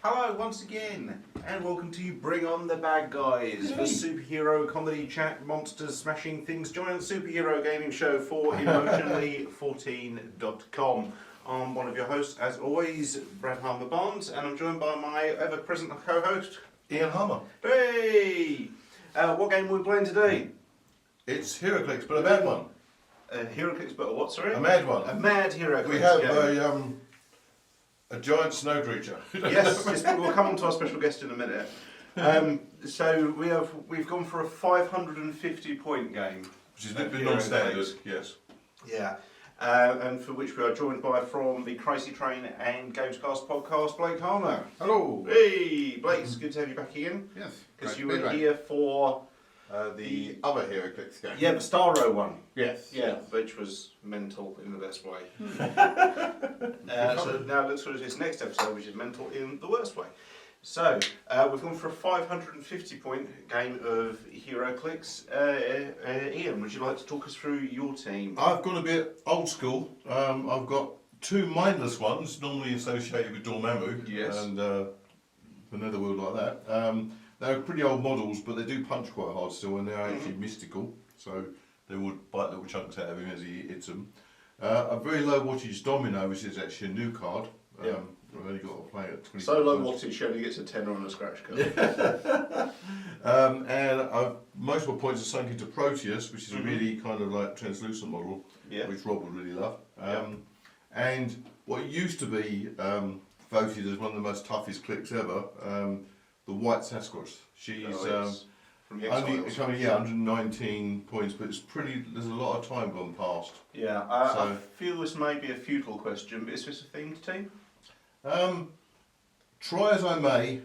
Hello once again, and welcome to Bring On the Bad Guys, the superhero comedy chat, monsters smashing things, giant superhero gaming show for emotionally14.com. I'm one of your hosts, as always, Brad Harmer Barnes, and I'm joined by my ever-present co-host, Ian Harmer. Hey! What game are we playing today? It's Heroclix, but a mad one. Heroclix, but a what, sorry? A mad one. A mad Heroclix. We have a giant snow creature. Yes, we'll come on to our special guest in a minute. So we've gone for a 550 point game, Which is a little bit non-standard, yes. Yeah, and for which we are joined by from the Crazy Train and Gamescast podcast, Blake Harmer. Hello. Hey, Blake, it's good to have you back again. Yes. Because you were here for the other Heroclix game. the Starro one. Yes. Yeah, which was mental in the best way. So now let's go to this next episode, which is mental in the worst way. So we've gone for a 550 point game of Heroclix. Ian, would you like to talk us through your team? I've gone a bit old school. I've got two mindless ones, normally associated with Dormammu. Yes. And the Netherworld like that. They're pretty old models, but they do punch quite hard still, and they're actually mystical. So they would bite little chunks out of him as he hits them. A very low wattage Domino, which is actually a new card. Yeah. I've only got to play it 20. So low wattage, she only gets a tenner on a scratch card. And most of my points are sunk into Proteus, which is a really kind of like translucent model, which Rob would really love. And what used to be voted as one of the most toughest clicks ever, the White Sasquatch. She's from the only Exiles. 119 points, but it's pretty. There's a lot of time gone past. Yeah, I feel this may be a futile question, but is this a themed team? Try as I may,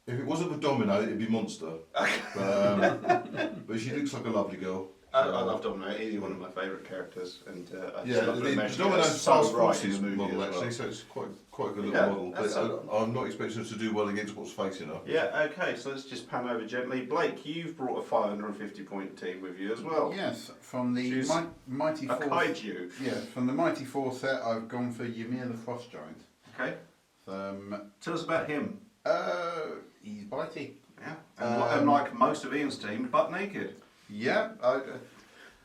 if it wasn't for Domino, it'd be Monster. But she looks like a lovely girl. I love Domino. He's one of my favourite characters, and I Yeah, just love to the imagine Domino's it's so Fast right in Forces the movie model as actually, well. so it's quite a good little Yeah, model. But I'm not expecting her to do well against what's facing her. Yeah, okay, so let's just pan over gently. Blake, you've brought a 550 point team with you as well. Yes, from the She's Mighty A Four. kaiju. Yeah, from the Mighty Four set, I've gone for Ymir the Frost Giant. Okay, tell us about him. He's bitey. Yeah, and like most of Ian's team, butt naked. Yeah.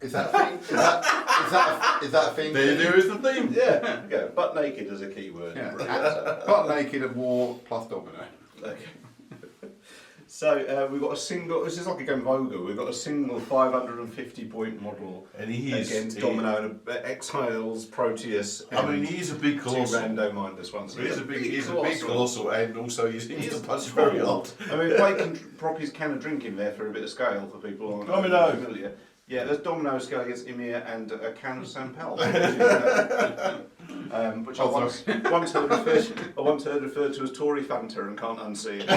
Is that a thing? Is that a thing? There is the theme. Yeah, butt naked is a key word. Yeah. Butt naked at war plus Domino. Okay. So we've got a single. This is like a game of Ogre. We've got a single 550 point model, And he is against Domino and Exiles, Proteus. I mean, he is a big two colossal. rando mindless ones. He's a big colossal, and also he seems to punch very very hard. I mean, Blake can drop his can of drink in there for a bit of scale for people who aren't Domino. familiar. Yeah, there's Domino scale against Ymir and a can of Sampel. Which I once heard referred to as Tory Fanta and can't unsee it.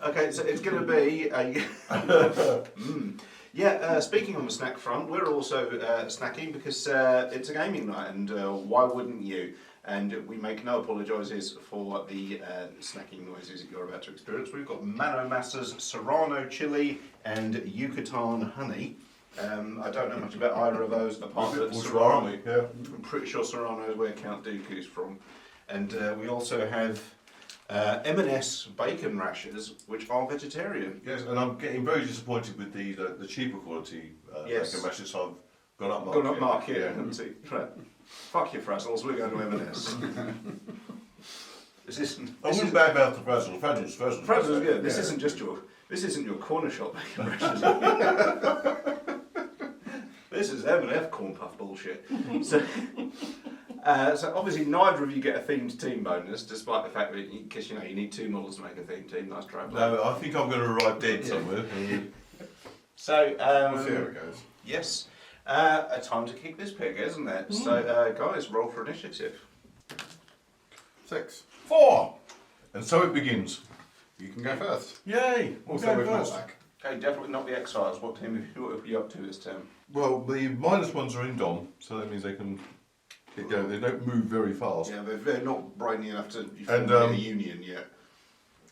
Okay, so it's going to be a... speaking on the snack front, we're also snacking because it's a gaming night, and why wouldn't you? And we make no apologises for the snacking noises that you're about to experience. We've got Mano Massa's Serrano chili and Yucatan honey. I don't know much about either of those apart from Serrano. Yeah. I'm pretty sure Serrano is where Count Dooku's from. And we also have M&S bacon rashers, which are vegetarian. Yes, and I'm getting very disappointed with the cheaper quality Yes. bacon mashes, so I've gone up Gone up mark here, Yeah. haven't you? Right. Fuck your Frazzles, we're going to M&S. This isn't... I wouldn't badmouth the Frazzles. Frazzles is good. This Yeah. isn't just your... This isn't your corner shop bacon rashers. This is M&F corn puff bullshit. So obviously neither of you get a themed team bonus, despite the fact that, because you need two models to make a themed team. Nice try. No, I think I'm going to arrive dead somewhere. So, We'll see how it goes. yes, a time to kick this pig, isn't it? So, guys, roll for initiative. 6. 4! And so it begins. You can go first. Yay! Also with first. Morlack. Okay, definitely not the Exiles. What team are you up to this term? Well, the minus ones are in Dom, so that means they can get going. They don't move very fast. Yeah, they're not brainy enough to And, form a union yet.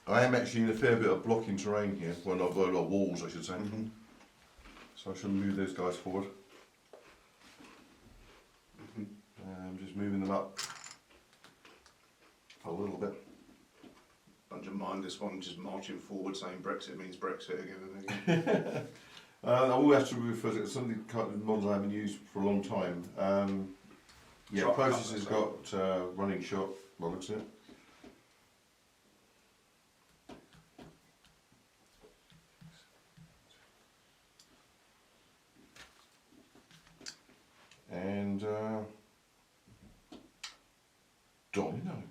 I am actually in a fair bit of blocking terrain here. Well, not walls, I should say. So I shall move those guys forward. I'm just moving them up. a little bit. Bunch of mindless ones just marching forward saying Brexit means Brexit again and again. I will have to refer to something kind of models I haven't used for a long time. Yeah, Shot Process has cutler, got running shot, well, looks it. And Domino.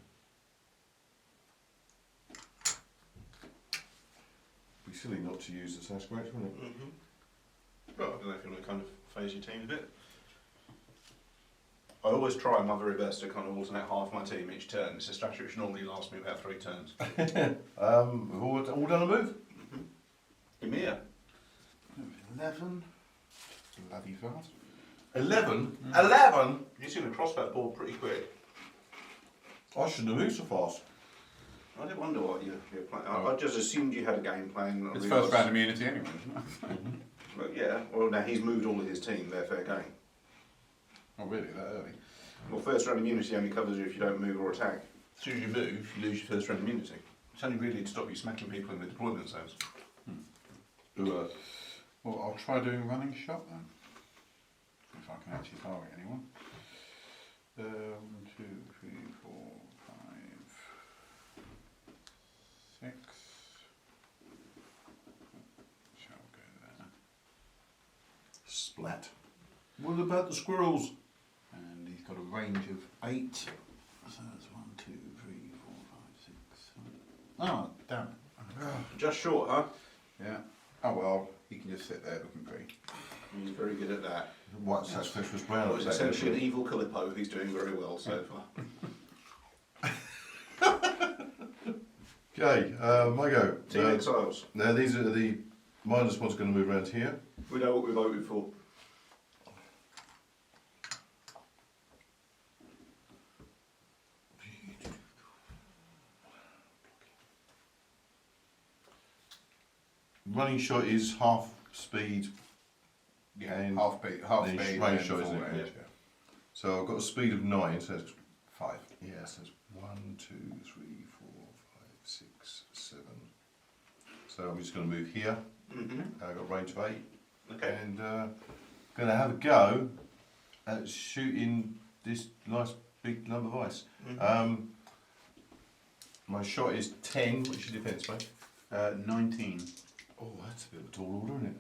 Be silly not to use the Sasquatch, wouldn't it? Well, I don't know if you want to kind of phase your team a bit. I always try my very best to kind of alternate half my team each turn. It's a strategy which normally lasts me about 3 turns. We've all done a move. Ymir. 11. Bloody fast. 11? 11? He's going to cross that board pretty quick. I shouldn't have moved so fast. I did wonder what you're playing. I just assumed you had a game plan. It's first round immunity anyway, isn't it? But yeah, well now he's moved all of his team, they're fair game. Oh really, that early? Well, first round immunity only covers you if you don't move or attack. As soon as you move, you lose your first round immunity. It's only really to stop you smacking people in the deployment zones. Well, I'll try doing running shot then. If I can actually target anyone. 1, 2, 3, 4, 5, 6. Shall go there. Splat. What about the squirrels? And he's got a range of 8. So that's 1, 2, 3, 4, 5, 6, 7. Oh, damn it. Just short, huh? Yeah. Oh well, he can just sit there looking pretty. He's very good at that. White Sasquatch was brown. Well, it's essentially an evil Calippo who's doing very well so far. Okay, my go. Team Exiles. Now these are the minus one's going to move around here. We know what we voted for. Running shot is half speed. And half speed, the and range shot, full isn't it? range, Yeah. So I've got a speed of 9, so that's 5. yeah, so it's 1, 2, 3, 4, 5, 6, 7. So I'm just going to move here. I've got range of 8. Okay. And going to have a go at shooting this nice big lump of ice. My shot is 10. What's your defence, mate? 19. Oh, that's a bit of a tall order, isn't it?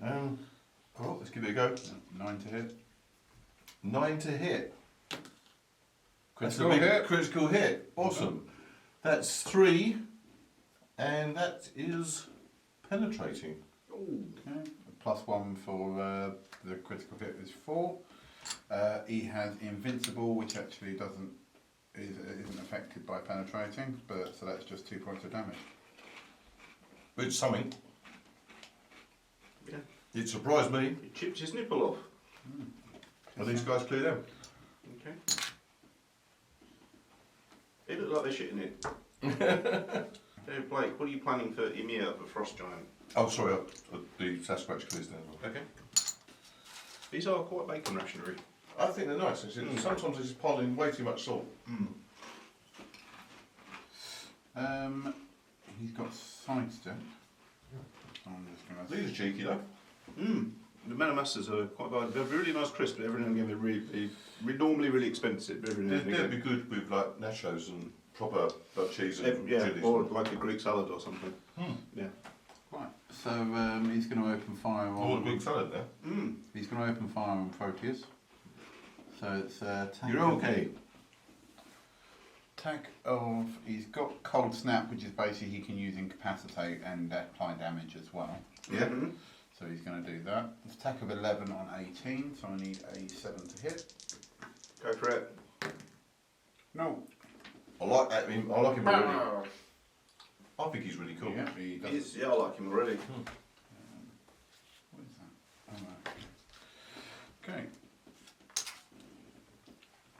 Oh, let's give it a go. 9 to hit. 9 to hit. Critical hit. Critical hit. Awesome. That's 3, and that is penetrating. Okay. +1 for the critical hit is 4. He has invincible, which actually isn't affected by penetrating, but so that's just 2 points of damage. Which is something. Yeah. It surprised me. He chipped his nipple off. Are these guys cleared out? Okay. They look like they're shitting it. Hey Blake, what are you planning for Ymir the Frost Giant? Oh, sorry, the Sasquatch clears down. Okay. These are quite bacon rationary. I think they're nice. Sometimes they just pile in way too much salt. He's got sidestep. So I'm just gonna. These are cheeky though. The Menamasters are quite bad. They're really nice crisp, but every now and again they're normally really expensive, but every now and They'd again. be good with like nachos and proper cheese and Yeah, chilies. or like a Greek salad or something. Yeah. Right. So he's going to open fire on. Or a Greek salad there. He's going to open fire on Proteus. So it's attack. You're okay. Attack of. He's got cold snap, which is basically he can use incapacitate and apply damage as well. Yeah. So he's going to do that. Attack of 11 on 18. So I need a 7 to hit. Go for it. No. I like him already. I think he's really cool. Yeah, he does. Yeah, I like him already. What is that? Oh, right. Okay.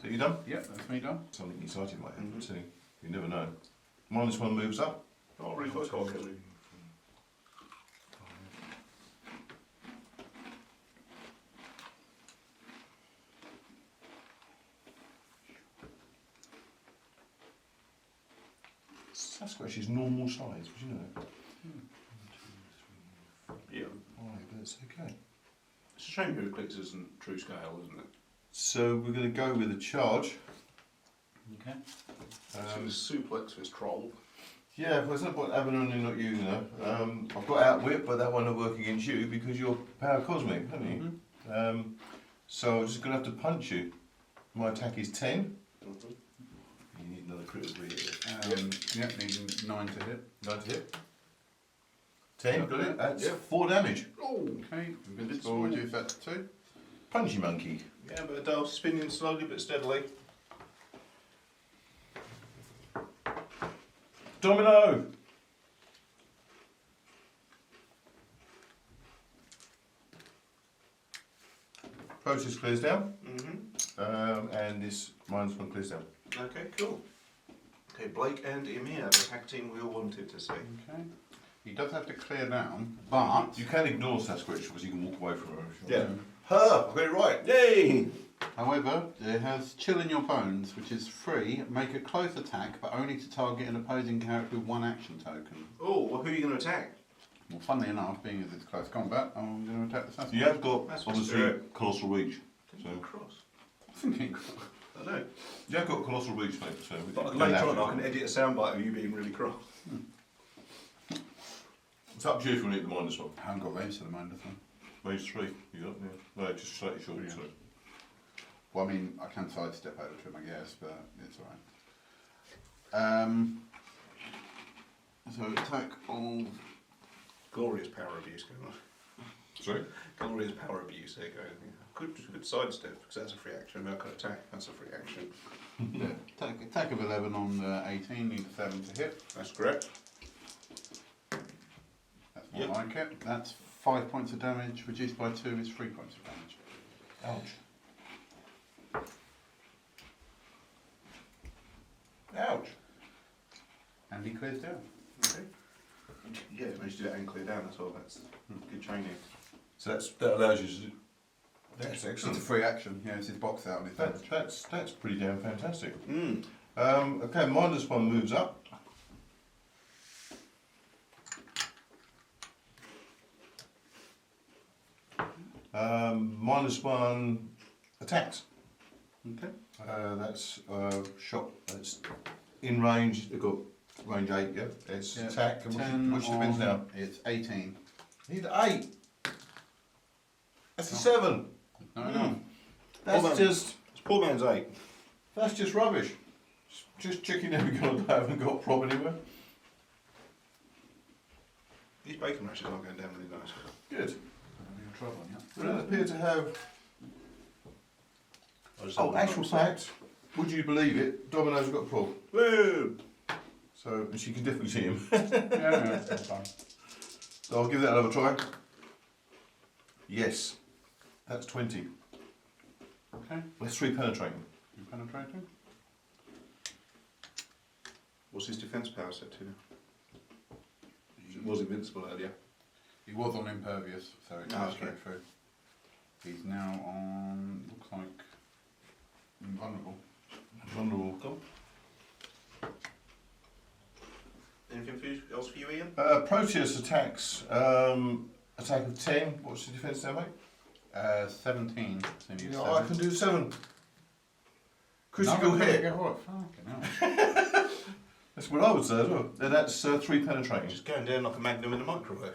So you done? Yep, that's me done. Something exciting might happen too. You never know. -1 moves up. Oh, really close. Sasquatch is normal size, would you know that? Yeah. Right, but it's okay. It's a shame Heroclix isn't true scale, isn't it? So we're going to go with a charge. Okay. So it's suplex this troll. Yeah, well, it's no point having only not you, I've got outwit, but that won't work against you because you're power cosmic, haven't you? So I'm just going to have to punch you. My attack is 10. You need another critical hit. Yeah, needing 9 to hit. 9 to hit. 10, got it. That's Yeah. 4 damage. Oh! Okay, invincible, reduce that to 2. Punchy monkey. Yeah, but Adele spinning slowly but steadily. Domino! Process clears down. And this -1 clears down. Okay, cool. Okay, Blake and Ymir, the hack team we all wanted to see. Okay. He does have to clear down, but You can ignore Sasquatch because you can walk away from her. if you Yeah. want. Her! I've got it right. Yay! however, it has chill in your bones, which is free. Make a close attack, but only to target an opposing character with 1 action token. Oh, well, who are you going to attack? Well, funnily enough, being as it's close combat, I'm going to attack the Sasquatch. You have got That's what's obviously spirit. colossal reach. So Cross. Thinking. I don't know. you have got colossal reach, mate. So But later on, I can edit a soundbite of you being really cross. It's up to you if you want to hit the -1. I haven't got range to the mind, I think. Range 3. You got? Yeah. No, just slightly short. Yeah. So. Well, I mean, I can sidestep over to him, I guess, but it's alright. So attack of... Glorious power abuse going on. Sorry? Glorious power abuse there going. Good sidestep, because that's a free action. I can attack, that's a free action. Yeah, attack of 11 on 18, need 7 to hit. That's correct. That's more Yep. like it. That's 5 points of damage, reduced by 2 is 3 points of damage. Ouch. Ouch. And he clears down. Okay. Yeah, managed to do that and clear down as well. That's good training. So that allows you to. That's It's a excellent. free action, yeah, it's his box out and his damage. That's pretty damn fantastic. Mm. Okay, -1 moves up. -1 attacks. Okay. That's shot. That's in range. They've got range 8. Yeah. It's Yeah, attack. And 10 which defense now? It's 18. Need 8. That's a 7. No. That's Poor man. just. It's poor man's 8. That's just rubbish. Just chicken every god I haven't got a prop anywhere. These bacon rashes aren't going down really nice. Good. You're in trouble, yeah. We don't appear to have. Oh, I actual fact. Would you believe it? Domino's got a prop. Woo! So and she can definitely see him. Yeah, that's fine. So I'll give that another try. Yes. That's 20. Okay, That's 3 penetrating. you penetrating. What's his defence power set to now? It was invincible earlier. He was on impervious, so it Oh, goes okay. straight through. He's now on, looks like, invulnerable. Vulnerable. Cool. Anything else for you, Ian? Proteus attacks. Attack of 10. What's the defence now, mate? 17. So you need Yeah, 7. I can do 7. Critical No, hit. Get hot. Fucking hell. That's what I would say as well. Then that's 3 penetrating. Just going down like a magnum in the microwave.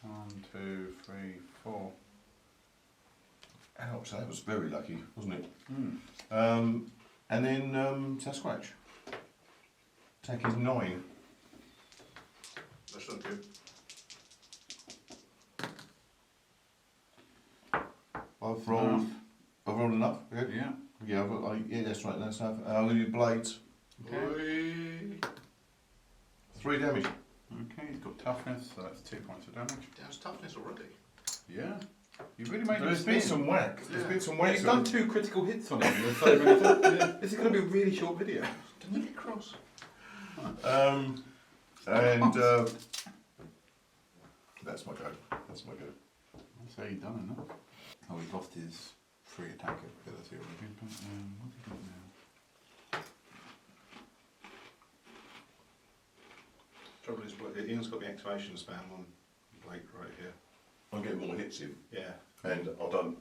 1, 2, 3, 4. Ouch, that was very lucky, wasn't it? Mm. And then Sasquatch. Attack is 9. That's not good. I've rolled enough. Yeah, Yeah. yeah, yeah, that's right, that's enough. I'm going to do blades. Okay. 3 damage. Okay, he's got toughness, so that's 2 points of damage. That's toughness already. Yeah. You really made him There's been spin. some whack. There's been some whack. He's done 2 critical hits on him. So many times. This is going to be a really short video. Don't make it cross. And that's my go. That's my go. I'd say he's done enough. Oh, he's lost his free attack ability already, but what's he got now? Trouble is, Ian's got the activation spam on Blake right here. I'm getting more hits in. Yeah. And I can't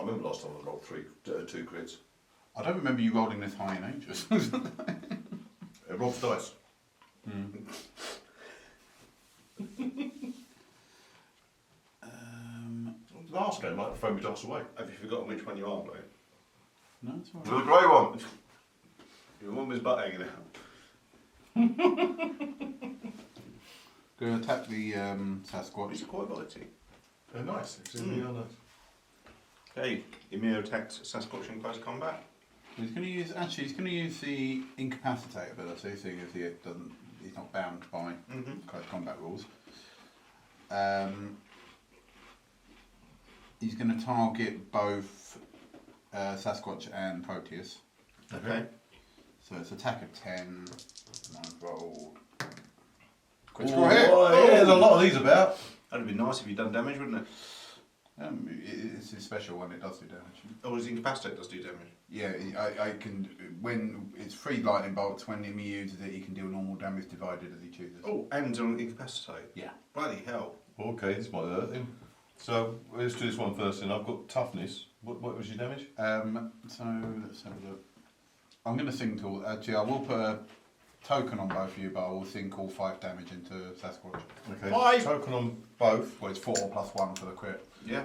remember last time I rolled 2 crits. I don't remember you rolling this high in ages. Rob's dice. Last game might have thrown me dice away. Have you forgotten which one you are, Blake? No, it's all The right. grey one. Your one was butt hanging out. Going to attack the Sasquatch. It's quite quality. They're nice. Extremely nice. Okay, Ymir attacked Sasquatch in close combat. He's going to use. Actually, he's going to use the incapacitate ability, seeing as he's not bound by close combat rules. He's going to target both Sasquatch and Proteus. Okay. So it's attack of 10. I've rolled. Oh, Critical hit. yeah, there's a lot of these about. That'd be nice if you'd done damage, wouldn't it? It's a special one. It does do damage. Oh, his incapacitate does do damage. Yeah, I can. When it's 3 lightning bolts, when Ymir uses it, he can deal normal damage divided as he chooses. Oh, and on incapacitate. Yeah. Bloody hell. Okay, this might hurt him. So let's do this one first. Then I've got toughness. What was your damage? So let's have a look. I'm going to sink all. Actually, I will put a token on both of you, but I will sink all 5 damage into Sasquatch. Okay. 5. Token on both. Well, it's 4 plus 1 for the crit, Yeah.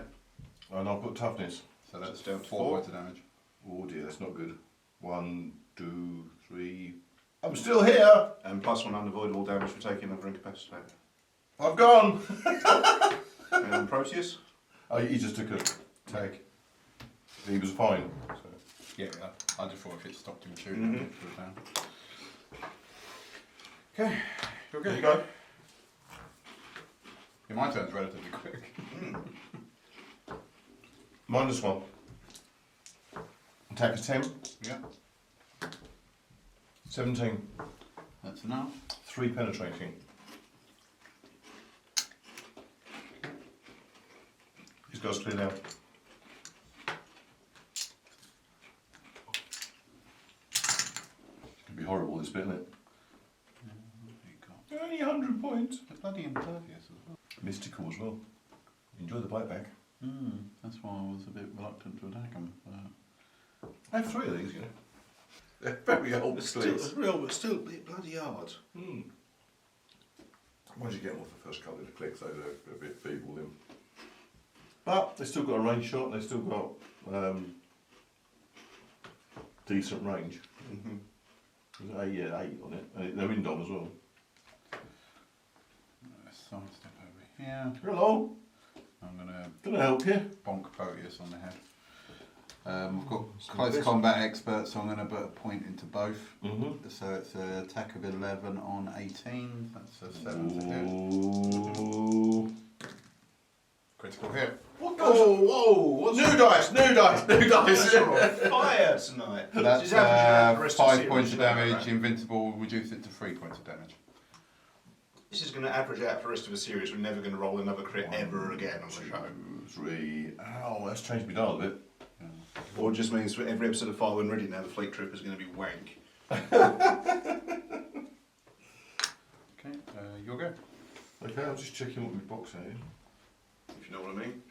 And I've got toughness. so that's Down to 4 4. points of damage. Oh dear, that's not good. 1, 2, 3. I'm still here. And plus 1 unavoidable damage for taking another incapacitate. I've gone. And Proteus? Oh, he just took a tag. He was fine. So. Yeah, I just thought if it stopped him shooting, I'd put it down. Okay, you're There good. you go. Yeah, my turn's relatively quick. -1. Attack is 10. Yeah, 17. that's enough. 3 penetrating. These guys clear now. It's going to be horrible, this bit, isn't it? Only 100 points. They're bloody impervious as well. Mystical as well. Enjoy the bite back. That's why I was a bit reluctant to attack them. I have 3 of these, you know. They're very old It's still clicks. real, but still bloody hard. Once you get them off the first couple of clicks, they're a bit feeble then. But they've still got a range shot, and they've still got decent range. There's 8 on it. And they're in dom as well. Sidestep over here. Hello, I'm going to can I help you? bonk Proteus on the head. We've got close combat expert, so I'm going to put a point into both. So it's an attack of 11 on 18. That's a 7 to hit. Ooh. Critical hit. What Oh, whoa! What's New dice, new dice, new dice. You're on fire tonight. That's She's averaging out the rest of the 5 series, points of you know, damage. right? Invincible, reduce it to 3 points of damage. This is going to average out for the rest of the series. We're never going to roll another crit ever again on the show. 2, 3. Ow, that's changed me dial a bit. Or it just means for every episode of Fire When Ready now, the Fleet Trooper is going to be wank. Okay, you'll go. Okay, I'm just checking what my box is. If you know what I mean.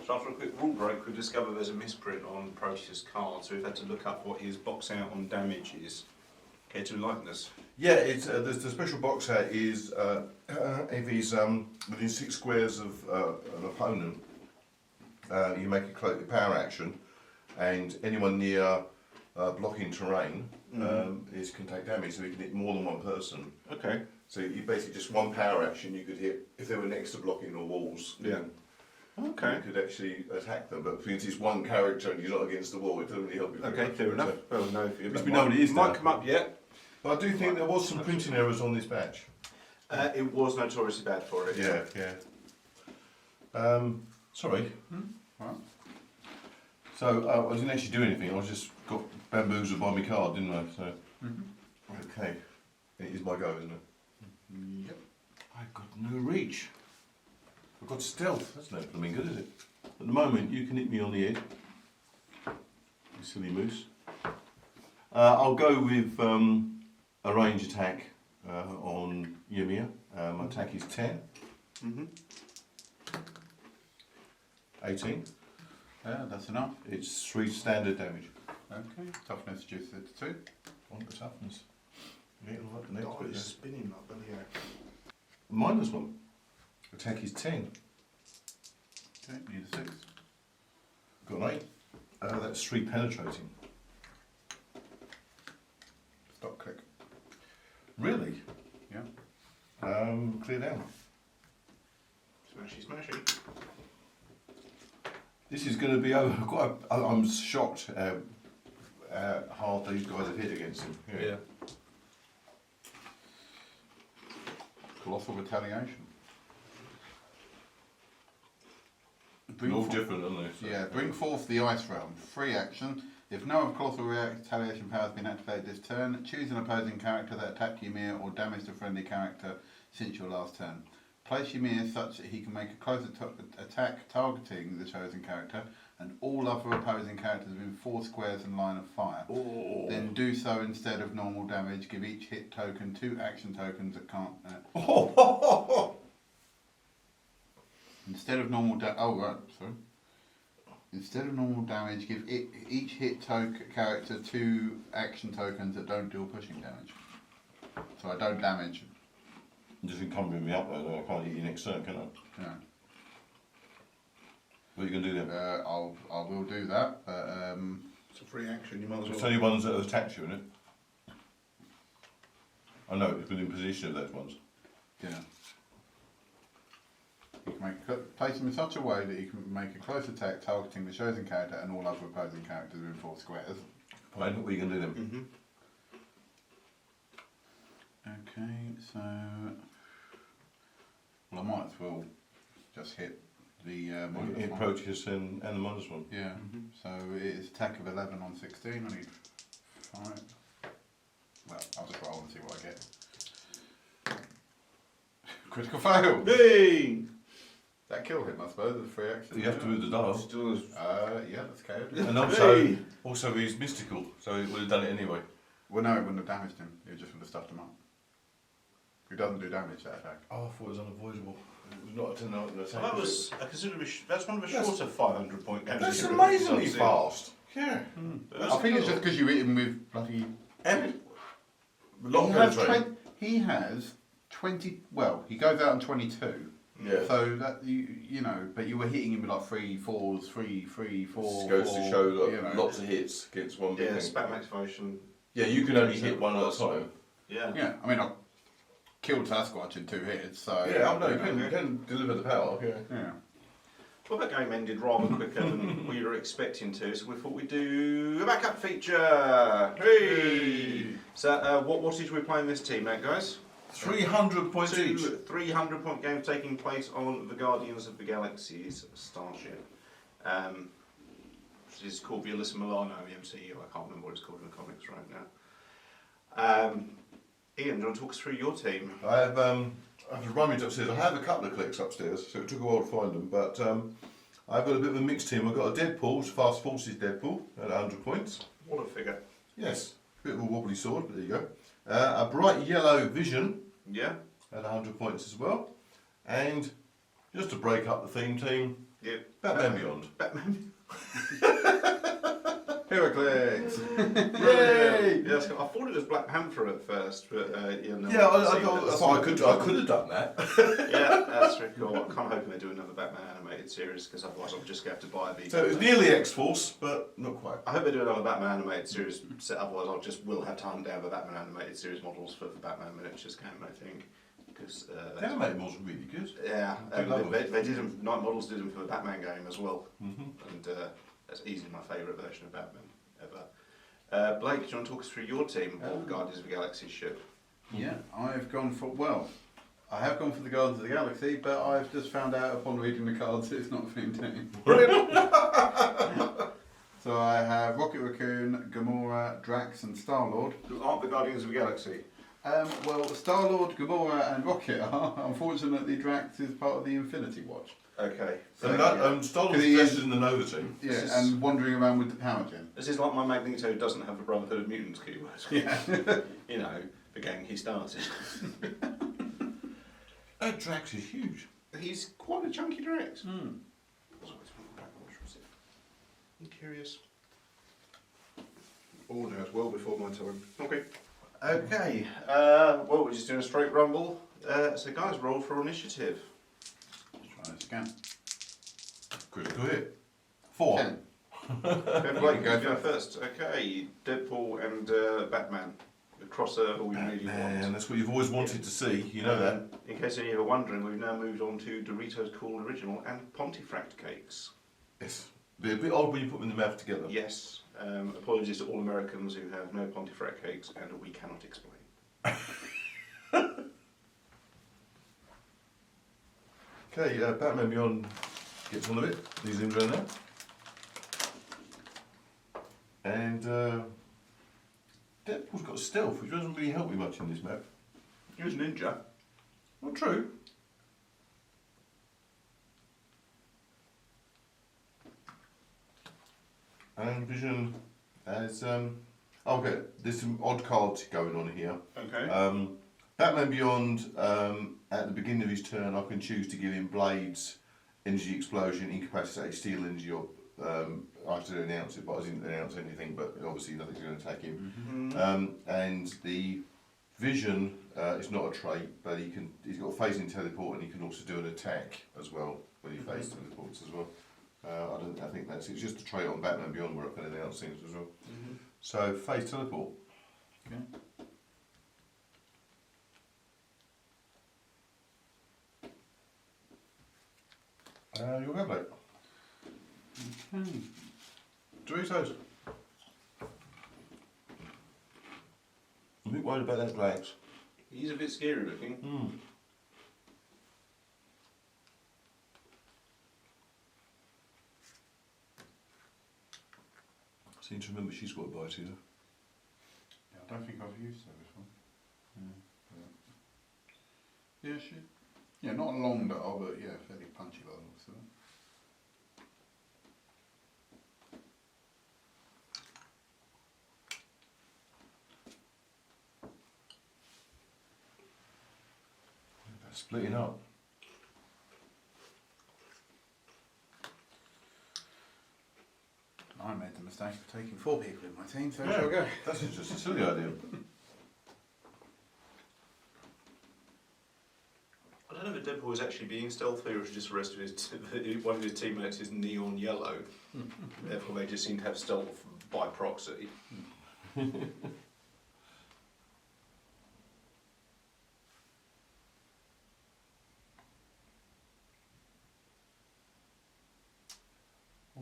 So after a quick rule break, we discovered there's a misprint on Proteus' card, so we've had to look up what his box out on damage is. Care to enlighten us? Yeah, it's the special box set is if he's within 6 squares of an opponent, you make a power action, and anyone near blocking terrain can take damage, so he can hit more than one person. Okay. So you basically just one power action you could hit if they were next to blocking or walls. Yeah. Okay. You could actually attack them, but because it's one character and you're not against the wall, it doesn't really help you. very Okay, much. fair enough. Well, no, if you At least we know what it is might now. come up yet. But I do think there was some printing errors on this batch. It was notoriously bad for it. Yeah, yeah. Sorry. Right. So I didn't actually do anything. I was just got bamboozled by my card, didn't I? So okay, it is my go, isn't it? Yep. I've got no reach. I've got stealth. That's no blooming good, is it? At the moment, you can hit me on the head. You silly moose. I'll go with a range attack on Ymir. My attack is 10. 18. That's enough. It's 3 standard damage. Okay. Toughness reduces it to 2. On the toughness. Getting like the next God, bit it's there. spinning like Billy. -1. Attack is 10. Okay, need a 6. Got an 8. That's 3 penetrating. Stop click. Really? Yeah. Clear down. Smashy, smashy. This is going to be over. I'm shocked how hard these guys have hit against him. Yeah. Colossal retaliation. They're all different, aren't they? So- Yeah, bring forth the ice realm. Free action. If no other colossal retaliation power has been activated this turn, choose an opposing character that attacked Ymir or damaged a friendly character since your last turn. Place Ymir such that he can make a close attack targeting the chosen character and all other opposing characters within 4 squares and line of fire. Oh. Then do so instead of normal damage. Give each hit token 2 action tokens that can't. Instead of normal Instead of normal damage, give each hit character 2 action tokens that don't deal pushing damage. So I don't damage. Just encumbering me up though, I can't hit you next turn, can I? Yeah. What are you going to do then? I will do that, but It's a free action, you might as It's well. only ones that have attacked you, isn't it? I know, it's within position of those ones. yeah. You can place him in such a way that you can make a close attack targeting the chosen character and all other opposing characters within 4 squares. Fine, what are you going to do then? Okay, so well, I might as well just hit the minus Hit one. Proteus and the -1. Yeah. So it's attack of 11 on 16. I need 5. Well, I'll just roll and see what I get. Critical fail. Hey! That killed him, I suppose. It's a free action. You have to move the dial. Still as Yeah, that's KO'd. And also he's mystical, so he would have done it anyway. Well, no, it wouldn't have damaged him. It just would have stuffed him up. He doesn't do damage, that attack. Oh, I thought it was unavoidable. It was not an attack. Well, that was a considerably. That's one of the shorter 500-point games. That's you've amazingly seen. fast. Yeah. I think it's just because you hit him with bloody... And He has 20... Well, he goes out on 22. Yeah. So that, you know, but you were hitting him with like 3 4s, 3 3 4. This goes to show that you know. lots of hits against one big Yeah, thing. spat activation. Yeah, you can only hit one at a time. Yeah. Yeah, I mean, I killed Sasquatch in 2 hits, so... Yeah, I know, you can deliver the power. Yeah. Yeah. Well, that game ended rather quicker than we were expecting to, so we thought we'd do a backup feature. Hey! So, what wattage are we playing this team at, guys? 300 points Two each. 300-point games taking place on the Guardians of the Galaxy's starship. Which is called the Alyssa Milano, the MCU. I can't remember what it's called in the comics right now. Ian, do you want to talk us through your team? I have rummaged upstairs. I have a couple of clicks upstairs, so it took a while to find them. But I've got a bit of a mixed team. I've got a Deadpool, Fast Forces Deadpool at 100 points. What a figure. Yes, a bit of a wobbly sword, but there you go. A bright yellow Vision Yeah? at 100 points as well. And just to break up the theme team, Yeah. Batman Beyond. Batman. Heroclix! Yay! Yeah, I thought it was Black Panther at first, but yeah, no. Yeah, I thought I could have done that. Yeah, that's very cool. I'm kind of hoping they do another Batman animated series because otherwise I'm just going to have to buy the. So it was nearly X-Force, but not quite. I hope they do another Batman animated series set. Otherwise, will have to hunt down the Batman animated series models for the Batman miniatures game. I think because The animated models were really good. yeah, I do love them. they did them. Night Models did them for the Batman game as well, Mm-hmm. and that's easily my favourite version of Batman ever. Blake, do you want to talk us through your team of Guardians of the Galaxy ship? Yeah, I've gone for, well, I have gone for the Guardians of the Galaxy, but I've just found out upon reading the cards that it's not a theme team. Brilliant. So I have Rocket Raccoon, Gamora, Drax and Star-Lord. Who aren't the Guardians of the Galaxy? Well, Star-Lord, Gamora and Rocket are. Unfortunately, Drax is part of the Infinity Watch. Okay. And Star-Lord's dressed in the Nova team. Yeah, This is- and wandering around with the power gen. This is like my Magneto doesn't have a Brotherhood of Mutants keyword. Yeah. You know, the gang he started. That Drax is huge. He's quite a chunky Drax. Hmm. I'm curious. Oh no, it's well before my time. Okay. Okay, well, we're just doing a straight rumble. So guys, roll for initiative. Let's try this again. Critical hit. 4. 10. Ben Blake, go first. Okay, Deadpool and Batman. The crossover we really Man, want. that's what you've always wanted to see, you know that. In case any of you are wondering, we've now moved on to Doritos Cool Original and Pontifract cakes. Yes. They're a bit odd when you put them in the mouth together. Yes, apologies to all Americans who have no Pontifract cakes and we cannot explain. Okay, Batman Beyond gets on a bit. He's in around there. And Deadpool's got stealth, which doesn't really help me much in this map. He was ninja. Not true. And Vision as okay, there's some odd cards going on here. Okay. Batman Beyond, at the beginning of his turn, I can choose to give him Blades, Energy Explosion, Incapacitate, Steel Energy, or I have to announce it, but I didn't announce anything, but obviously nothing's going to attack him. And the Vision is not a trait, but he's got a phasing teleport, and he can also do an attack as well when he phase teleports as well. I think that's it's just a trait on Batman Beyond where I can announce things as well. So phase teleport. Okay. You'll go, Blake. Okay. Doritos. I'm a bit worried about that Drax. He's a bit scary looking. I seem to remember she's got a bite here. Yeah, I don't think I've used her before. Yeah, yeah, not a long dial, but yeah, fairly punchy by the looks of it. That's splitting up. I made the mistake of taking 4 people in my team, so Yeah. shall I go? That's just a silly idea. I don't know if Deadpool is actually being stealthy or if he just arrested one of his teammates is neon yellow. Therefore they just seem to have stealth by proxy.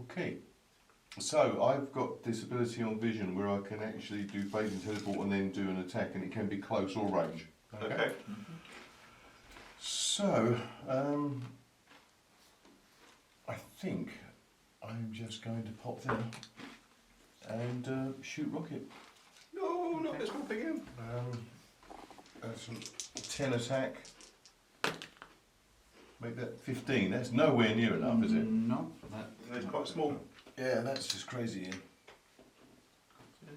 Okay. So I've got this ability on Vision where I can actually do phasing teleport and then do an attack, and it can be close or range. Okay. So I think I'm just going to pop there and shoot rocket. No, not this one again. That's a 10 attack. Make that 15. That's nowhere near enough, is it? No. It's quite small. Yeah, that's just crazy. Yeah.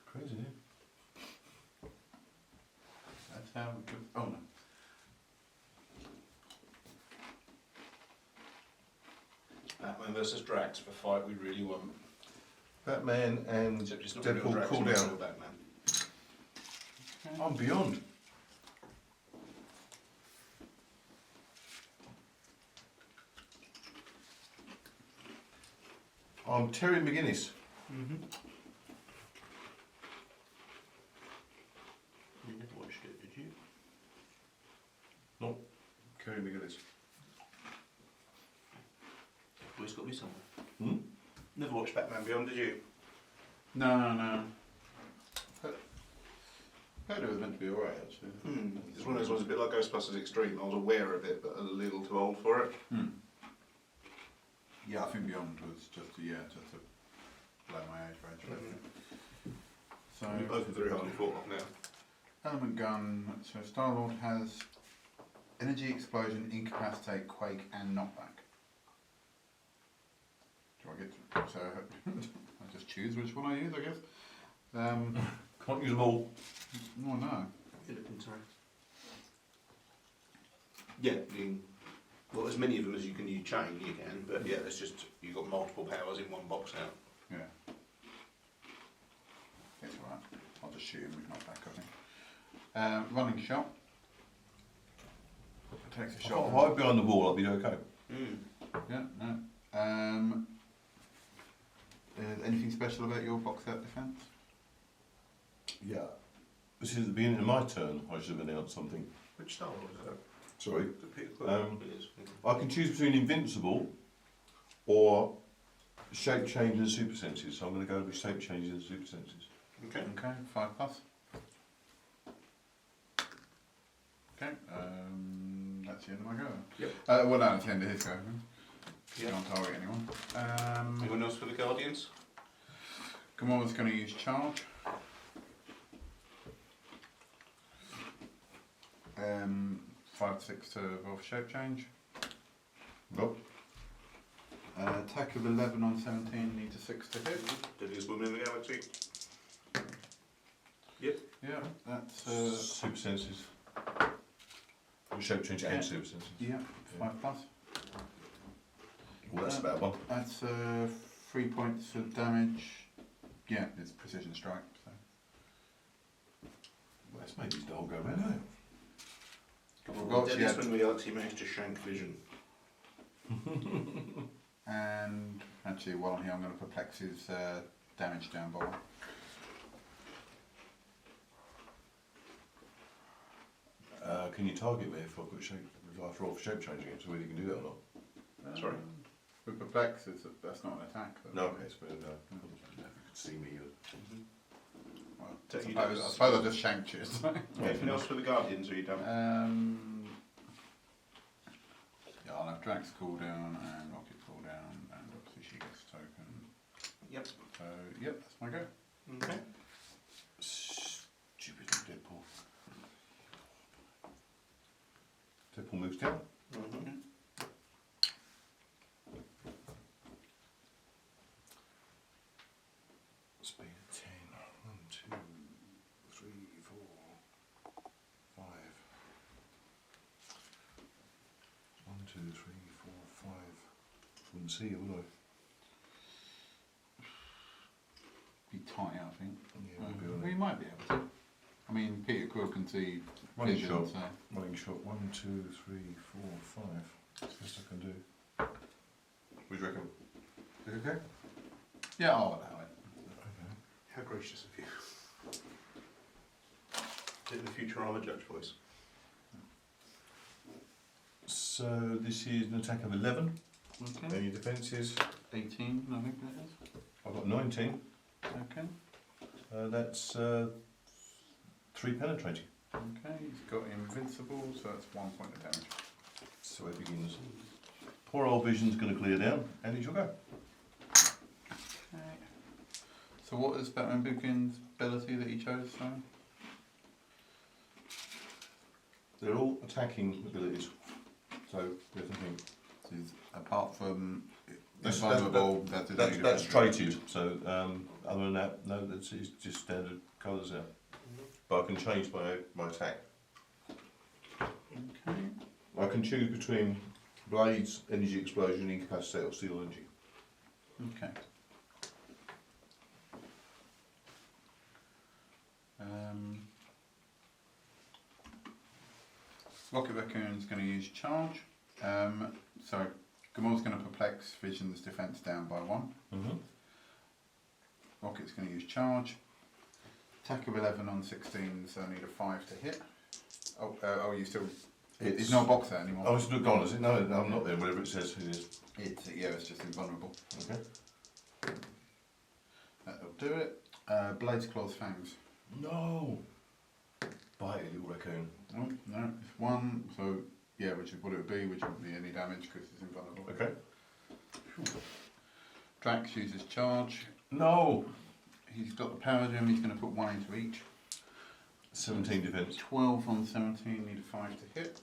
Crazy. Yeah. That's how it goes. Oh no. Batman versus Drax for fight we really want. Batman and Except it's not real Deadpool Drax, cool it's down. real Batman. I'm beyond. I'm Terry McGuinness. You never watched it, did you? Not Terry McGuinness. Well, it's got to be somewhere. Hmm? Never watched Batman Beyond, did you? No. Heard it was meant to be alright actually. It's one of those ones a bit like Ghostbusters Extreme. I was aware of it, but a little too old for it. Yeah, I think Beyond was just to blow my age range. So, We're both very hardly thought of now. element gun. So Star-Lord has energy, explosion, incapacitate, quake, and knockback. Do I get to, so I just choose which one I use, I guess. Can't use them all. Oh no. You're looking, sorry. Yeah, well, as many of them as you can use chain, you can, but yeah, it's just, you've got multiple powers in one box now. Yeah. It's alright. I'll just shoot him with my back, I think. Running shot. Takes a If shot. I hide behind the wall, I'll be okay. Yeah, no. Anything special about your box out defence? Yeah. This is at the beginning of my turn. I should have announced something. Which style is that? Sorry. The Peter Quill? It is. I can choose between invincible or shape change and super senses. So I'm going to go with shape change and super senses. Okay. Okay, 5+. Okay, that's the end of my go. Yep. Well, no, it's the end of his go. Yeah. Can't target anyone. Anyone else for the Guardians? Gamora's going to use charge. 5 to 6 to roll for shape change. Nope. Attack of 11 on 17, need a 6 to hit. Deadliest woman in the galaxy. Yep. Yeah, that's Super senses. Shape change and super senses. yeah, 5+. Well, that's about one. That's 3 points of damage. Yeah, it's precision strike. So. Well, that's made his dog go around, hasn't it? Forgot she Deadliest had- woman in the galaxy managed to shank Vision. And actually, while I'm here, I'm going to perplex his damage down by 1. Can you target me if I've got shape? If I roll for shape change again, so whether you can do that or not? Sorry? With perplex, that's not an attack. But No, okay, but if you could see me. Well, So I you suppose, don't- I suppose I just shanked you. Anything else for the Guardians, or are you done? Yeah, I'll have Drax cooldown and Rocket cooldown, and obviously she gets a token. Yep. So, yep, that's my go. Okay. Stupid Deadpool. Deadpool moves down. Mm-hmm. Speed of 10. 1, 2, 3, 4, 5. 1, 2, 3, 4, 5. Wouldn't see you, would I? Be tight out, I think. Yeah, we'll be Well, on you it. might be able to. I mean, Peter Quill can see Running vision, shot. so. Running shot. 1, 2, 3, 4, 5. That's the best I can do. What do you reckon? Is it okay? Yeah, I'll allow it. Okay. How gracious of you. Did the future armour judge voice? So this is an attack of 11. Okay. And your defence is? 18, I think that is. I've got 19. Okay. That's 3 penetrating. Okay, he's got invincible, so that's 1 point of damage. So it begins. Poor old Vision's going to clear down, and it shall go. Okay. So what is Batman Buchan's ability that he chose, sorry? They're all attacking abilities. So we're thinking So he's, apart from That's- invulnerable, that's traded. So other than that, no, it's just standard colours there. But I can change my attack. Okay. I can choose between blades, energy explosion, incapacitate, or steel energy. Okay. Rocket Raccoon's going to use charge. So Gamora's going to perplex Vision's defence down by 1. Mm-hmm. Rocket's going to use charge. Attack of 11 on 16, so I need a 5 to hit. Oh, you still... It's not a box there anymore. Oh, it's not gone, is it? No, I'm not there, whatever it says it is. It's just invulnerable. Okay. That'll do it. Blades, Claws, Fangs. No! Bite it, little raccoon. Oh, no, it's 1, so yeah, which is what it would be, which wouldn't be any damage because it's invulnerable. Okay. Drax uses charge. No! He's got the power gem, he's going to put 1 into each. 17 defence. 12 on 17, need a 5 to hit.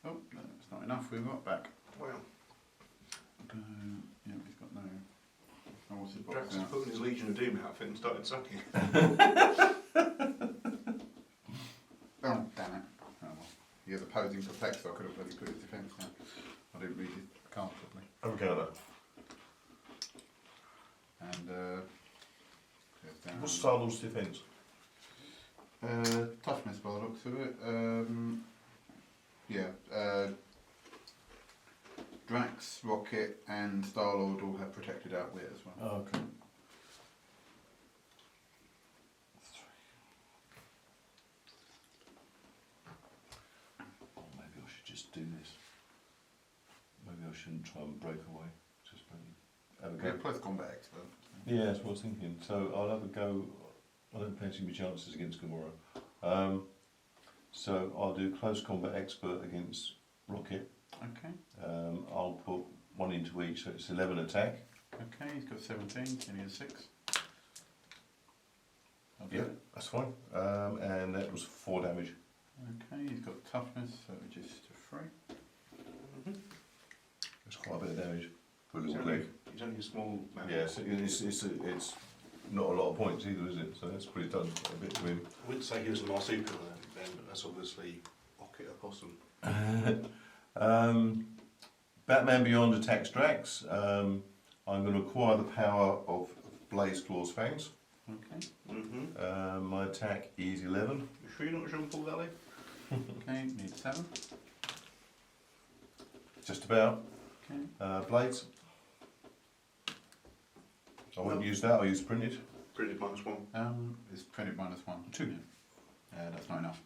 Oh, no, that's not enough, we've got back. Wow. Yeah, he's got no... Oh, what's his box Drax now? put on his Legion of Doom outfit and started sucking. Oh, damn it. Oh, well. He has opposing perplex, so I could have bloody put his defence down. I didn't read his card properly. Have a go at that. And, goes down. What's Star-Lord's defence? Toughness by the looks of it. Drax, Rocket, and Star-Lord all have protected outwit as well. Oh, okay. Oh, maybe I should just do this. Maybe I shouldn't try and break away. Just maybe have a Yeah, go. plus combat expert. Yeah, that's what I was thinking. So I'll have a go. I don't fancy my chances against Gamora. So I'll do close combat expert against Rocket. Okay. I'll put 1 into each, so it's 11 attack. Okay, he's got 17, and he has 6. I'll do Yeah, it. that's fine. And that was 4 damage. Okay, he's got toughness, so reduces to 3. It's quite a bit of damage for a He's little only, leg. he's only a small man. Yeah, so it's not a lot of points either, is it? So that's pretty done a bit to him. I wouldn't say he was a marsupial then, but that's obviously Rocket a possum. Batman Beyond attacks Drax. I'm going to acquire the power of Blaze Claw's Fangs. Okay. Mm-hmm. My attack is 11. You sure you're not Jean-Paul Valley? Okay, need 7. Just about. Okay. Blades. I won't use that, I'll use printed. Printed -1. It's printed -1. 2. That's not enough.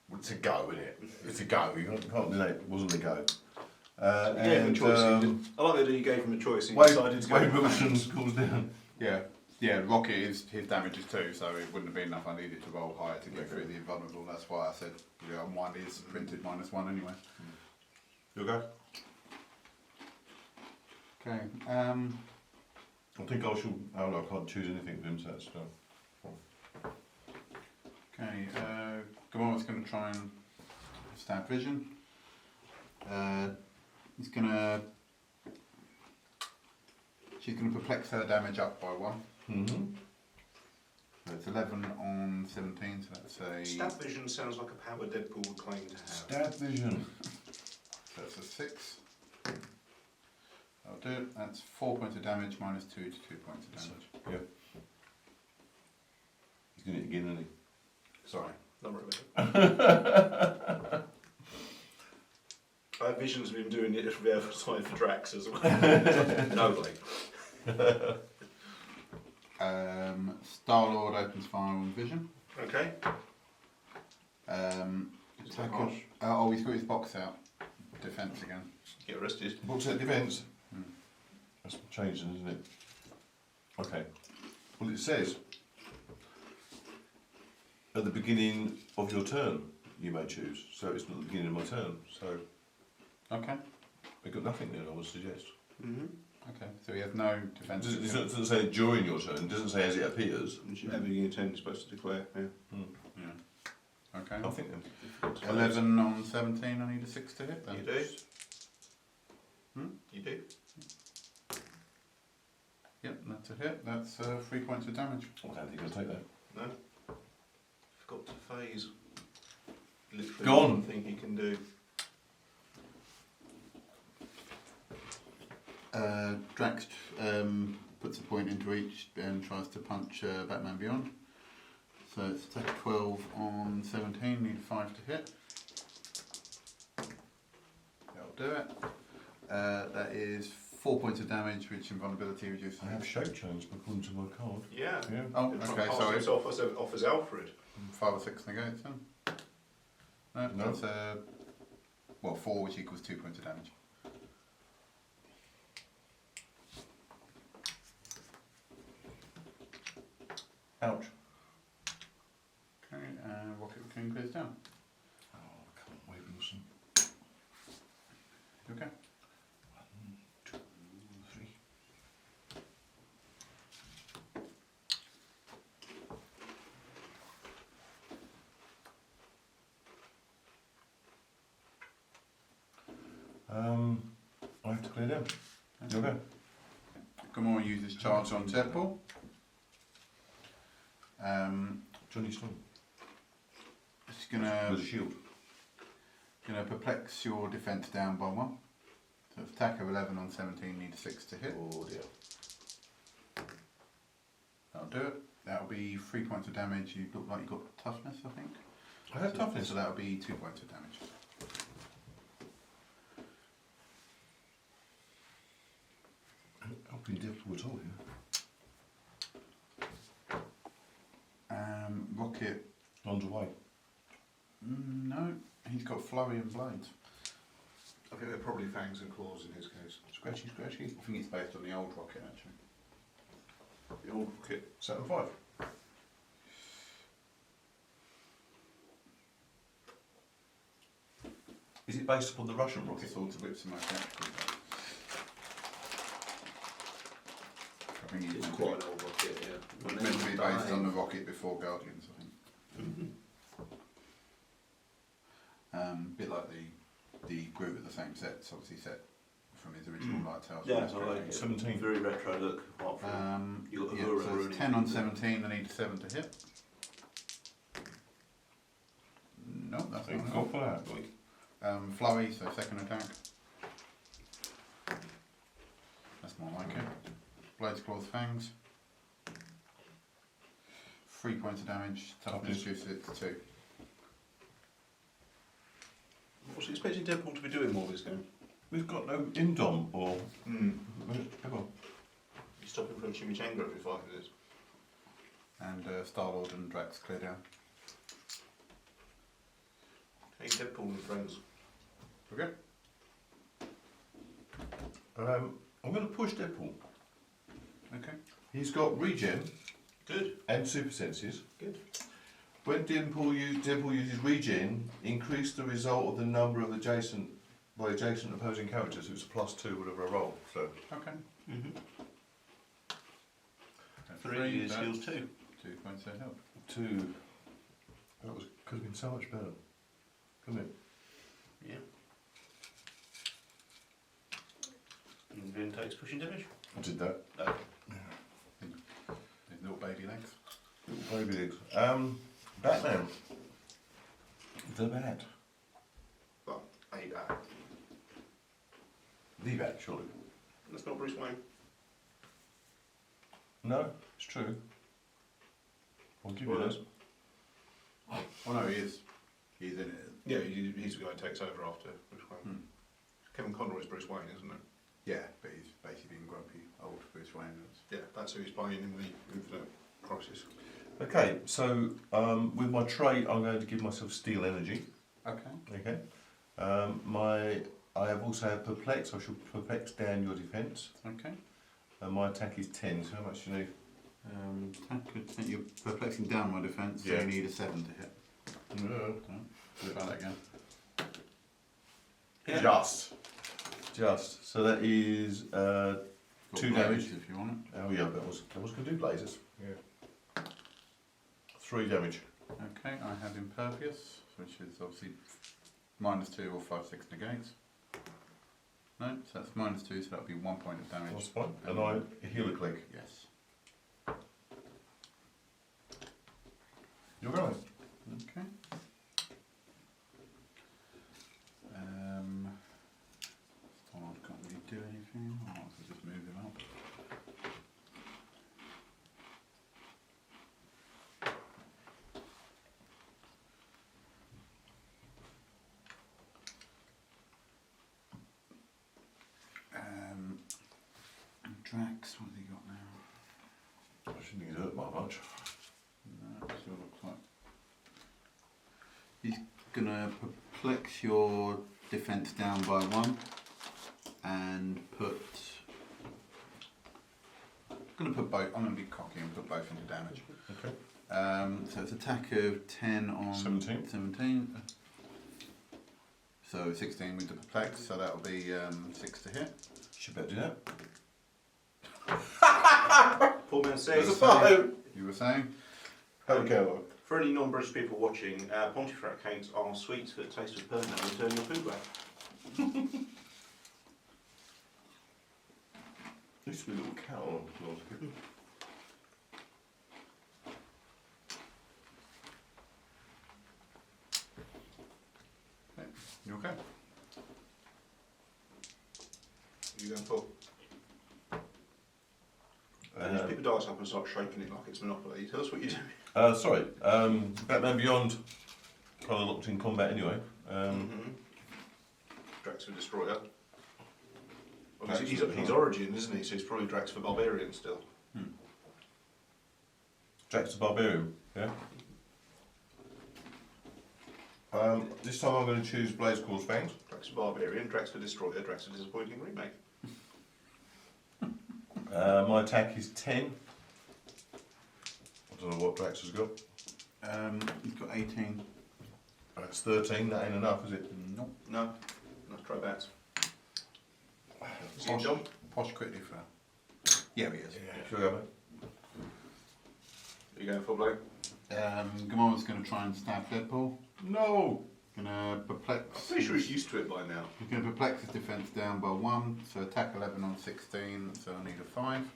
Well, it's a go, isn't it? It's a go. You can't deny it. It wasn't a go. You gave him a choice. I like the idea you gave him a choice. He Wade decided to go. Wilson calls down. Yeah, Rocket is his damage is 2, so it wouldn't have been enough. I needed to roll higher to get through the invulnerable. That's why I said, one is printed -1 anyway. You go. Okay. I think I shall. Oh no, I can't choose anything for him, so that's done. Okay. Gamora's going to try and stab vision. He's going to. She's going to perplex her damage up by 1. Mm-hmm. So it's 11 on 17, so that's a. Stab vision sounds like a power Deadpool would claim to have. Stab vision. So that's a 6. I'll do it. That's 4 points of damage minus 2 to 2 points of damage. Yeah. He's doing it again, isn't he? Sorry, not relevant. Vision's been doing it for the other side for Drax as well. No way. Star-Lord opens fire on Vision. Okay. Attacker, he's got his box out. Defense again. Get arrested. Box out defence. That's changing, isn't it? Okay. Well, it says at the beginning of your turn you may choose. So it's not the beginning of my turn. So Okay. I've got nothing there, I would suggest. Mm-hmm. Okay, so he has no defense. It doesn't say during your turn, it doesn't say as it appears. Every your turn you're supposed to declare. Yeah. Yeah. Okay. I think then. 11 on 17, I need a 6 to hit then. You do. Hmm? You do. Yep, that's a hit. That's 3 points of damage. I don't think I'll take that. No. Forgot to phase. Literally Gone. one thing he can do. Drax puts a point into each and tries to punch Batman Beyond. So it's attack 12 on 17, need 5 to hit. That'll do it. That is 4 points of damage, which invulnerability reduces. I have shape change according to my card. Yeah. Yeah. Oh, He'll try and okay, pass sorry. himself off as Alfred. 5 or 6 negates then? No, No. that's 4, which equals 2 points of damage. Ouch. Okay, Rocket King goes down. Oh, come on, Wade Wilson. You okay? 1, 2, 3. I have to clear down. You okay? Gamora uses charge on Deadpool. Johnny Storm. It's gonna With a shield. perplex your defense down by 1. So attack of 11 on 17 needs 6 to hit. Oh dear. That'll do it. That'll be 3 points of damage. You look like you got toughness, I think. I have toughness. So that'll be 2 points of damage. I've been difficult at all here. Rocket. Underway. No, he's got flurry and blades. I think they're probably fangs and claws in his case. Scratchy, scratchy. I think it's based on the old rocket actually. The old kit. Saturn 5. Is it based upon the Russian rocket? Swords of Whips and my actually. I think It's he's quite an old rocket, yeah. meant to be based on the rocket before Guardians, I think. Bit like the Groot of the same set, it's obviously set from his original Light Tales. Yeah, I like it. 17. Very retro look. Apart from you got the Yeah, Hura so Rooney. it's 10 on 17, I need a 7 to hit. No, that's Thank not God for that. Flurry, so second attack. That's more like it. Blades, Claws, Fangs. 3 points of damage, toughness reduces it to 2. What's he expecting Deadpool to be doing more this game? We've got no Indom or. Come on. You stop him from Chimichanga every 5 minutes. And Star-Lord and Drax clear down. Hey, Deadpool and friends. Okay. I'm going to push Deadpool. Okay. He's got regen Good. and super senses. Good. When Deadpool uses regen, increase the result of the number of adjacent opposing characters. It's a +2 whatever I roll. So Okay. That's 3 is that's heals 2. 2 points of help. 2. That could have been so much better, couldn't it? Yeah. And then takes pushing damage. I did that. His little baby legs. Little baby legs. Batman. The Bat. Well, a bat. The Bat, surely. That's not Bruce Wayne. No, it's true. I'll give you Well, that. Oh no, he is. He's in it. Yeah, he's the guy who takes over after Bruce Wayne. Kevin Conroy's Bruce Wayne, isn't it? Yeah, but he's basically being grumpy old Bruce Wayne. Yeah, that's who he's buying in the Infinite Crisis. Okay, so with my trait, I'm going to give myself Steel Energy. Okay. Okay. I have also had Perplex. I shall perplex down your defence. Okay. And my attack is 10. So how much do you need? You're perplexing down my defence, so Yeah. you need a 7 to hit. Try that again. Yeah. Just. So that is Got 2 blades damage. if you want it. Oh yeah, that was going to do blazers. Yeah. 3 damage. Okay, I have Impervious, which is obviously -2 or 5/6 negates. No, so that's -2, so that'll be 1 point of damage. That's fine. And I Heroclix. Yes. You're going. Okay. Star-Lord can't really do anything. I might as well just move him up. Drax, what have he got now? I shouldn't think it hurt that much. No, it still looks like. He's gonna perplex your defense down by 1 and put. I'm gonna be cocky and put both into damage. Okay. So it's attack of 10 on 17. So 16 with the perplex, so that'll be 6 to hit. Should better do that. Poor man says. You were saying? Okay. For any non-British people watching, Pontefract cakes are sweets that taste of permanent and turn your food back. Used to be a little cat on when I was a kid. Okay. You okay? You going for? Just pick the dice up and start shaking it like it's Monopoly. Tell us what you're doing. Sorry, Batman Beyond kind of locked in combat anyway. Drax for Destroyer. Drax He's for Destroyer. Origin, isn't he? So he's probably Drax for Barbarian still. Drax the Barbarian, yeah. This time I'm going to choose Blaze Claw's Fangs. Drax for Barbarian, Drax for Destroyer, Drax for Disappointing Remake. My attack is 10. I don't know what Drax has got. He's got 18. That's 13, that ain't enough, is it? Nope. No. Let's try bats. Is he John? Posh quickly for. Yeah, he is. Sure, go, mate. Are you going for Blake? Gamora's going to try and stab Deadpool. No! Going to perplex. I'm pretty sure he's used to it by now. He's going to perplex his defence down by 1, so attack 11 on 16, so I need a 5.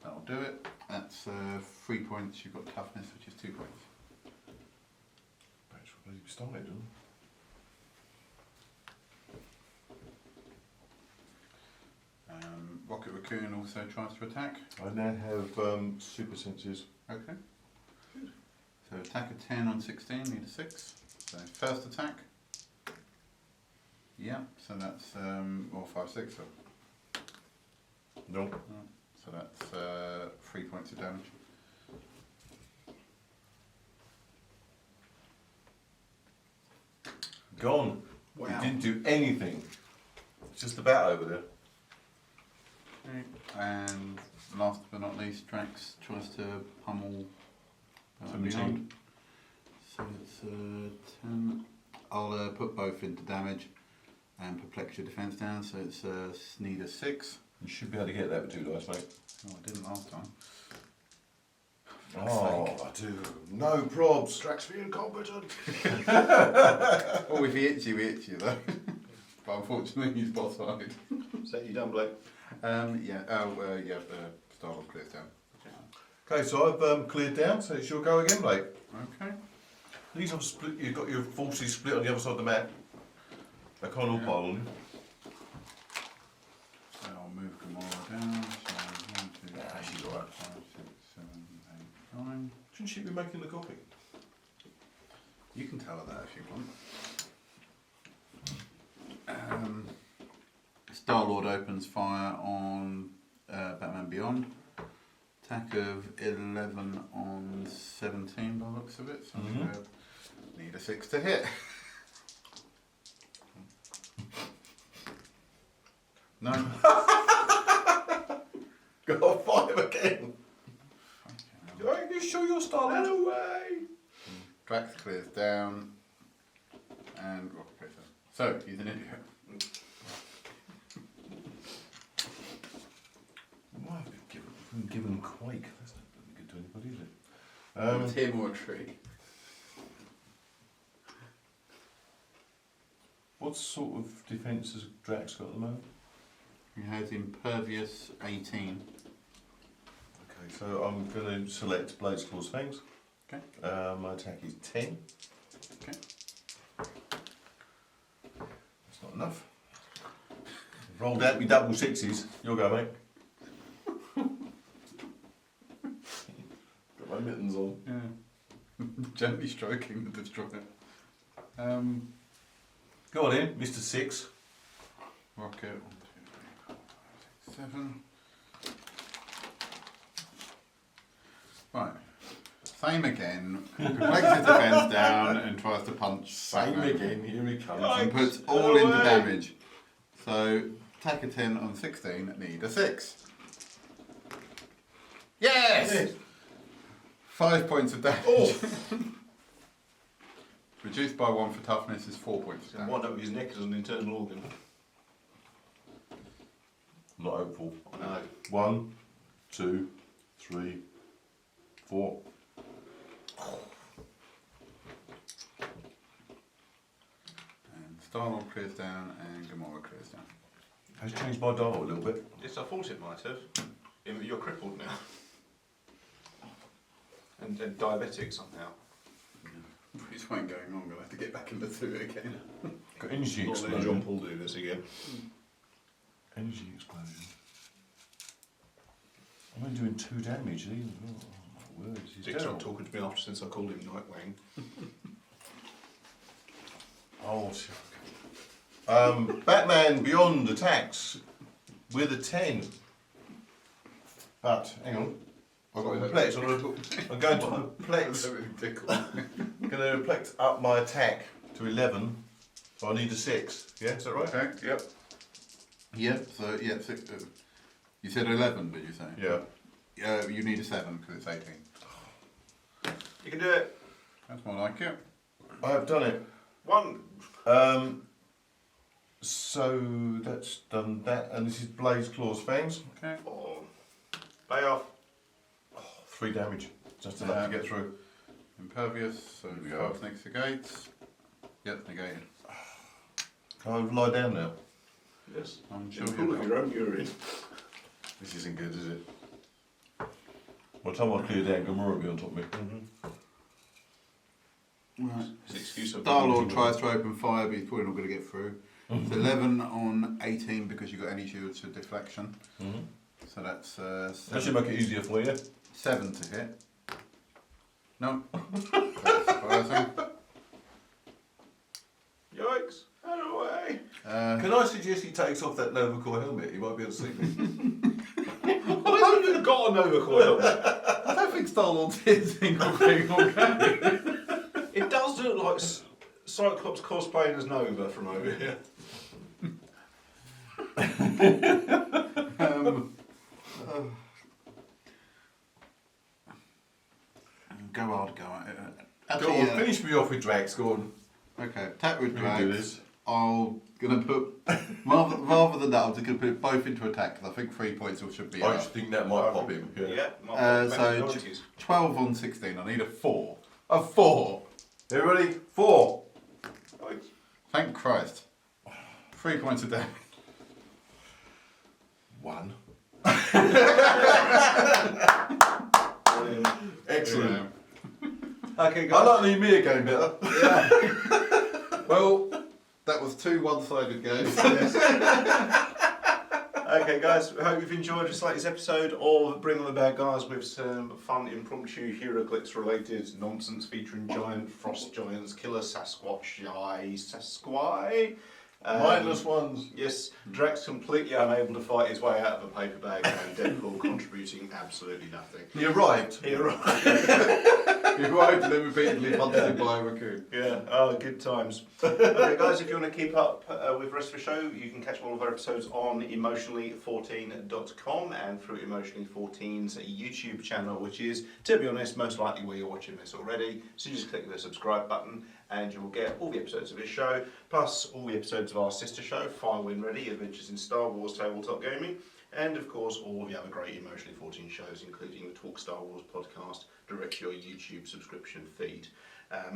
That'll do it. That's 3 points. You've got toughness, which is 2 points. That's what he started, didn't Rocket Raccoon also tries to attack. I now have super senses. Okay. So attack a 10 on 16, need a 6. So first attack. Yeah, so that's, or 5, 6. So, No. so that's 3 points of damage. Gone. Wow. He didn't do anything. It's just the bat over there. Okay. And last but not least, Drax tries to pummel 17. beyond. So it's 10. I'll put both into damage and perplex your defence down, so it's need a 6. You should be able to get that with 2 dice, mate. Oh, I didn't last time. Oh, I do. No probs. Drax for incompetent. Oh, if he hits you though. But unfortunately, he's boss side. Is that you done, Blake? Yeah. Star-Lord clears down. Okay, so I've cleared down, so it's your go again, Blake. Okay. These have split. You've got your forces split on the other side of the map. They can't all pile on you. So I'll move Gamora down. So 1, 2, 3, she's 4, all right. 5, 6, 7, 8, 9. Shouldn't she be making the coffee? You can tell her that if you want. Star-Lord opens fire on Batman Beyond. Attack of 11 on 17 by the looks of it. So I'm going to need a 6 to hit. No. Got 5 again. Okay. Are you sure you're Star-Lord? No way! Drax clears down. And Rocket clears down. So, he's an idiot. Why have been given Quake? That's not really good to anybody, is it? It's him or a tree. What sort of defence has Drax got at the moment? He has impervious 18. Okay, so I'm going to select Blaze Claw's Fangs. Okay. My attack is 10. Okay. That's not enough. Rolled out me double 6s. You'll go, mate. Got my mittens on. Yeah. Gently stroking the destroyer. Go on in, Mr. 6. Rocket. 1, 2, 3, 4, 5, 6, 7. Right. Same again. Perplexes his defence down and tries to punch. Same Batman. again, here he comes. And puts all into damage. So, attack a 10 on 16, need a 6. Yes! Yes. 5 points of damage. Oh. Reduced by 1 for toughness is 4 points of And damage. wind up with his neck as an internal organ. Not hopeful. I know. 1, 2, 3, 4. And Star-Lord clears down and Gamora clears down. Has changed my dial a little bit. Yes, I thought it might have. You're crippled now. And diabetic somehow. This won't going on, we'll have to get back in the two again. Got energy Not letting explosion. John Paul do this again. Energy explosion. I'm only doing 2 damage. Oh, my words. He's Dick's not terrible. talking to me after since I called him Nightwing. Oh, Batman Beyond attacks with a 10. But, hang on. I've got perplexed. I'm going to perplex. I'm going to perplex up my attack to 11. So I need a 6. Yeah, is that right? Okay. Yep. Yep, so, yeah, six, you said 11, did you say? Yeah. You need a 7 because it's 18. You can do it. That's more like it. I have done it. 1. So that's done that. And this is Blaze Claw's Fangs. Okay. 4. Pay off. 3 damage. Just enough to get through. Impervious, so Here we go. 5 next negates. Yep, negated. Can I lie down now? Yes. I'm In sure a pool of you'll your own urine. This isn't good, is it? By the time I clear down, Gamora will be on top of me. Right. It's an excuse of Star-Lord tries to open fire, but he's probably not going to get through. It's 11 on 18 because you've got any shields for deflection. So that's That should make it easier for you. 7 to hit. No. That's surprising. Yikes! Out of the way! Can I suggest he takes off that Nova Corps helmet? He might be able to see me. I haven't even got a Nova Corps helmet. I don't think Star-Lord's hit a single thing okay. It does look like Cyclops cosplaying as Nova from over here. Go hard, go on. Go on, finish me off with Drax, go on. Okay, attack with We can do Drax. this. I'm gonna put rather than that, I'm just gonna put both into attack because I think 3 points should be I enough. just think that might pop him. Yeah. Yeah. So 12 on 16. I need a 4. A 4. Everybody, 4. Thank Christ. 3 points of damage. 1. Excellent. Okay, guys. I like the Ymir game better. Well, that was 2 one-sided games. Okay, guys, I hope you've enjoyed this latest episode of Bring on the Bad Guys with some fun, impromptu, Heroclix related nonsense featuring giant frost giants, killer Sasquatch. Mindless ones. Yes, Drax completely unable to fight his way out of a paper bag and Deadpool contributing absolutely nothing. He arrived. He arrived. He arrived and then repeatedly hunted him by a raccoon. Yeah, oh, good times. Okay, guys, if you want to keep up with the rest of the show, you can catch all of our episodes on emotionally14.com and through Emotionally14's YouTube channel, which is, to be honest, most likely where you're watching this already. So just click the subscribe button and you will get all the episodes of this show, plus all the episodes of our sister show, Fire When Ready, Adventures in Star Wars Tabletop Gaming, and of course all the other great Emotionally 14 shows, including the Talk Star Wars podcast, direct to your YouTube subscription feed.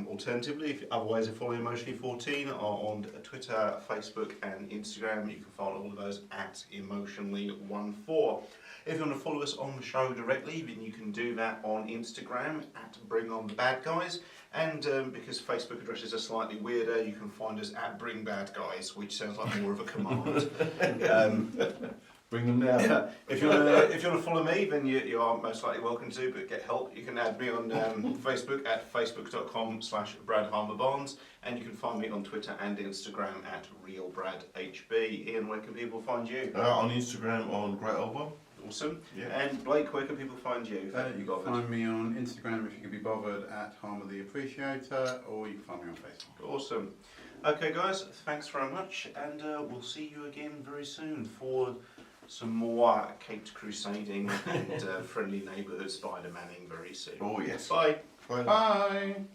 Alternatively, if otherwise you follow Emotionally 14 on Twitter, Facebook and Instagram, you can follow all of those at Emotionally14. If you want to follow us on the show directly, then you can do that on Instagram at Bring On The Bad Guys. And because Facebook addresses are slightly weirder, you can find us at Bring Bad Guys, which sounds like more of a command. Bring them down. Yeah. If you want to follow me, then you are most likely welcome to, but get help. You can add me on Facebook at facebook.com/BradHarmerBonds, and you can find me on Twitter and Instagram at RealBradHB. Ian, where can people find you? On Instagram on Great Old One. Awesome. Yeah. And Blake, where can people find you? You can find me on Instagram if you can be bothered at Harmer the Appreciator, or you can find me on Facebook. Awesome. Okay, guys, thanks very much, and we'll see you again very soon for some more caped crusading and friendly neighbourhood Spider-Manning very soon. Oh yes. Bye. Bye. Bye!